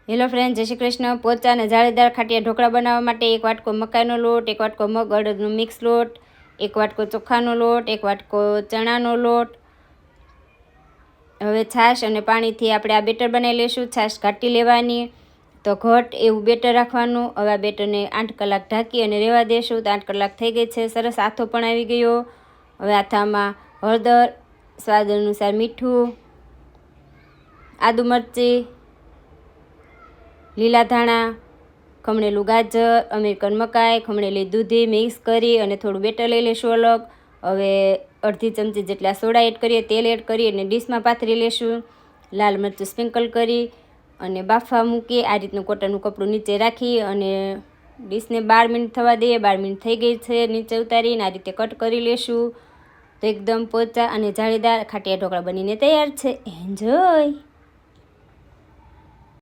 Hello friend, જય શ્રી કૃષ્ણ। પોચા અને જાળીદાર ખાટિયા ઢોકળા બનાવવા માટે 1 વાટકો મકાઈનો લોટ, 1 વાટકો મગ અડદનો મિક્સ લોટ, 1 વાટકો ચોખાનો લોટ, 1 વાટકો ચણાનો લોટ। હવે છાશ અને પાણીથી આપણે આ બેટર બનાવી લઈશું। છાશ ઘાટી લેવાની, તો ઘટ એવું બેટર રાખવાનું। હવે આ બેટરને 8 કલાક ઢાંકી અને રહેવા દેશું। તો 8 કલાક થઈ ગઈ છે, સરસ આથો પણ આવી ગયો। હવે આથામાં હળદર, સ્વાદ અનુસાર મીઠું, આદુ મરચી, લીલા ધાણા, ખમણેલું ગાજર, અમેરિકન મકાઈ, ખમણેલી દૂધી મિક્સ કરી અને થોડું બેટર લઈ લેશું અલગ। હવે અડધી ચમચી જેટલા સોડા એડ કરીએ, તેલ એડ કરી અને ડીશમાં પાથરી લેશું। લાલ મરચું સ્પ્રિંકલ કરી અને બાફવા મૂકી આ રીતનું કોટનનું કપડું નીચે રાખી અને ડીશને 12 મિનિટ થવા દઈએ। 12 મિનિટ થઈ ગઈ છે, નીચે ઉતારીને આ રીતે કટ કરી લેશું। તો એકદમ પોચા અને જાળીદાર ખાટિયા ઢોકળા બનીને તૈયાર છે। એન્જોય।